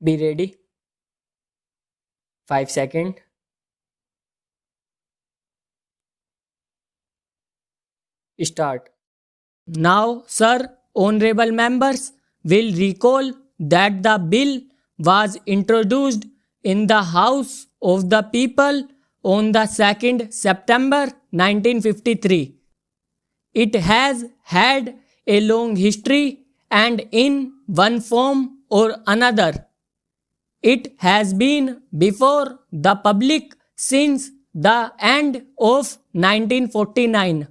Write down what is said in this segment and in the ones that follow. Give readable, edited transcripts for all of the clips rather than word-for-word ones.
Be ready. 5 seconds. Start. Now, sir, honorable members will recall that the bill was introduced in the House of the People on the 2nd September 1953. It has had a long history and in one form or another, it has been before the public since the end of 1949.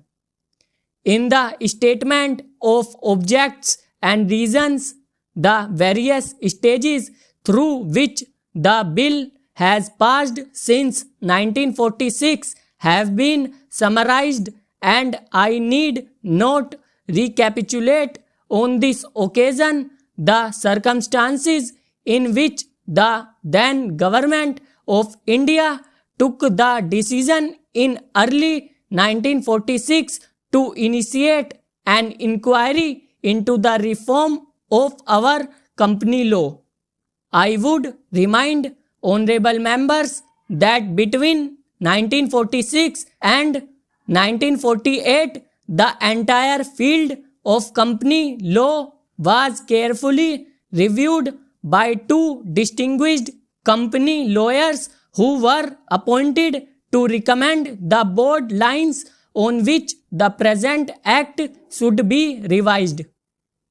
In the statement of objects and reasons, the various stages through which the bill has passed since 1946 have been summarized, and I need not recapitulate on this occasion the circumstances in which the then government of India took the decision in early 1946 to initiate an inquiry into the reform of our company law. I would remind honorable members that between 1946 and 1948, the entire field of company law was carefully reviewed by two distinguished company lawyers who were appointed to recommend the broad lines on which the present act should be revised.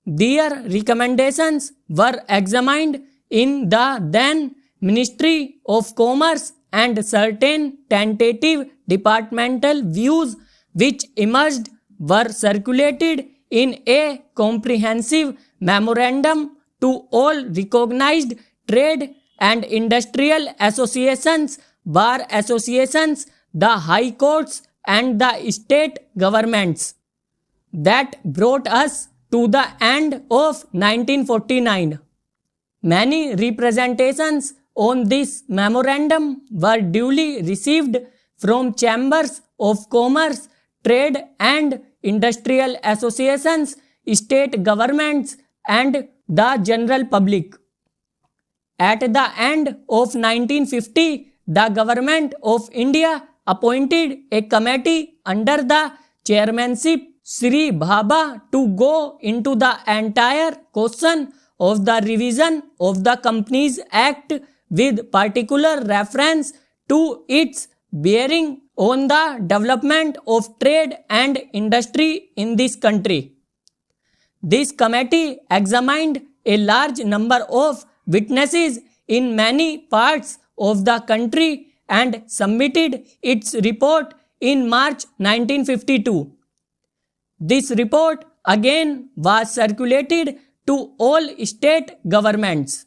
Their recommendations were examined in the then Ministry of Commerce, and certain tentative departmental views which emerged were circulated in a comprehensive memorandum to all recognized trade and industrial associations, bar associations, the high courts, and the state governments. That brought us to the end of 1949. Many representations on this memorandum were duly received from chambers of commerce, trade and industrial associations, state governments, and the general public. At the end of 1950, the government of India appointed a committee under the chairmanship Sri Bhabha to go into the entire question of the revision of the Companies Act with particular reference to its bearing on the development of trade and industry in this country. This committee examined a large number of witnesses in many parts of the country and submitted its report in March 1952. This report again was circulated to all state governments,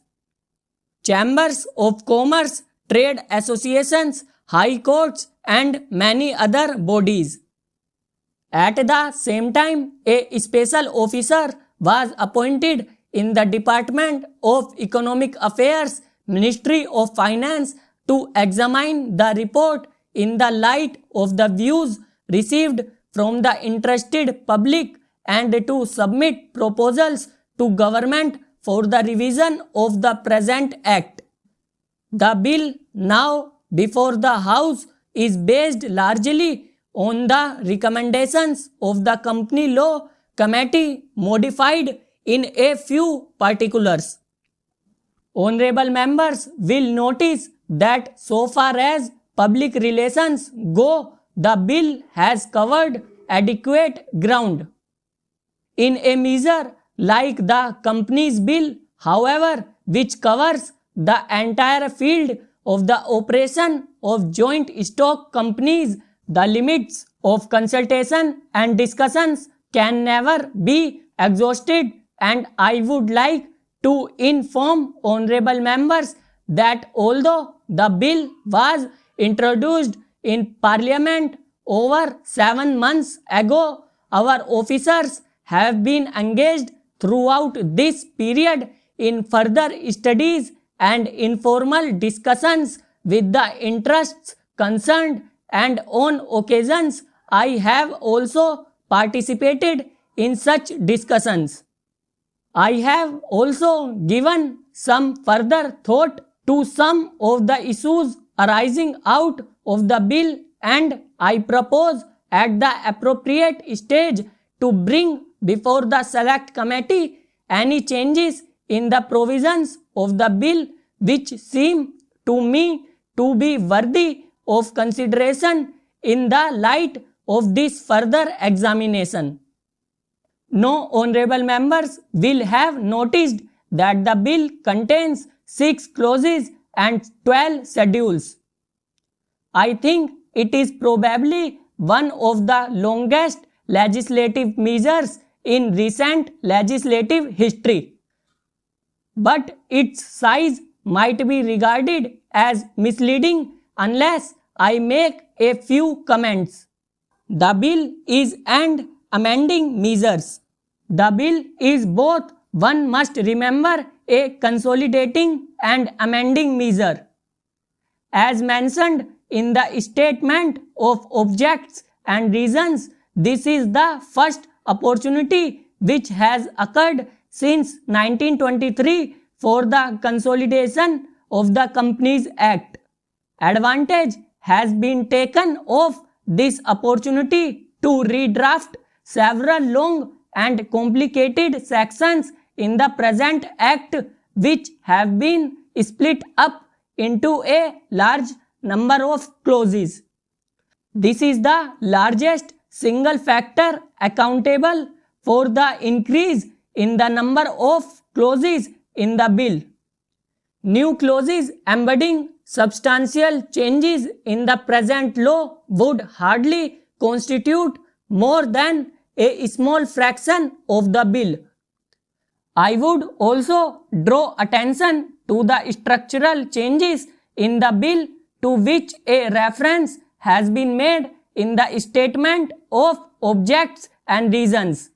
chambers of commerce, trade associations, high courts, and many other bodies. At the same time, a special officer was appointed in the Department of Economic Affairs, Ministry of Finance, to examine the report in the light of the views received from the interested public and to submit proposals to government for the revision of the present act. The bill now before the House is based largely on the recommendations of the Company Law Committee, modified in a few particulars. Honorable members will notice that so far as public relations go, the bill has covered adequate ground. In a measure like the Companies Bill, however, which covers the entire field of the operation of joint stock companies, the limits of consultation and discussions can never be exhausted, and I would like to inform honorable members that although the bill was introduced in Parliament over 7 months ago, our officers have been engaged throughout this period in further studies and informal discussions with the interests concerned, and on occasions I have also participated in such discussions. I have also given some further thought to some of the issues arising out of the bill, and I propose at the appropriate stage to bring before the Select Committee any changes in the provisions of the bill which seem to me to be worthy of consideration in the light of this further examination. No honorable members will have noticed that the bill contains 6 clauses and 12 schedules. I think it is probably one of the longest legislative measures in recent legislative history. But its size might be regarded as misleading unless I make a few comments. The bill is an amending measures. The bill is both, one must remember, a consolidating and amending measure. As mentioned in the statement of objects and reasons, this is the first opportunity which has occurred since 1923 for the consolidation of the Companies Act. Advantage has been taken of this opportunity to redraft several long and complicated sections in the present Act which have been split up into a large number of clauses. This is the largest single factor accountable for the increase in the number of clauses in the bill. New clauses embedding substantial changes in the present law would hardly constitute more than a small fraction of the bill. I would also draw attention to the structural changes in the bill to which a reference has been made in the statement of objects and reasons.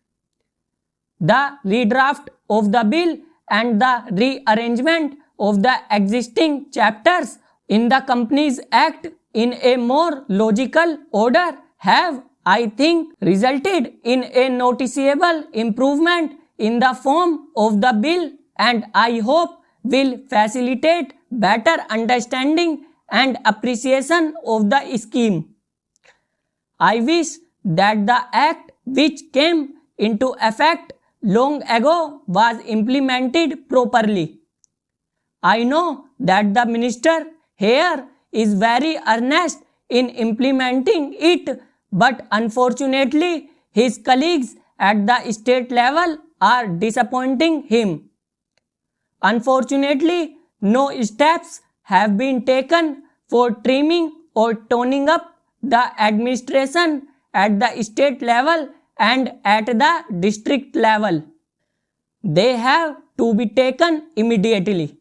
The redraft of the bill and the rearrangement of the existing chapters in the Companies Act in a more logical order have, I think, resulted in a noticeable improvement in the form of the bill, and I hope will facilitate better understanding and appreciation of the scheme. I wish that the Act which came into effect long ago was implemented properly. I know that the minister here is very earnest in implementing it, but unfortunately his colleagues at the state level are disappointing him. Unfortunately, no steps have been taken for trimming or toning up the administration at the state level and at the district level. They have to be taken immediately.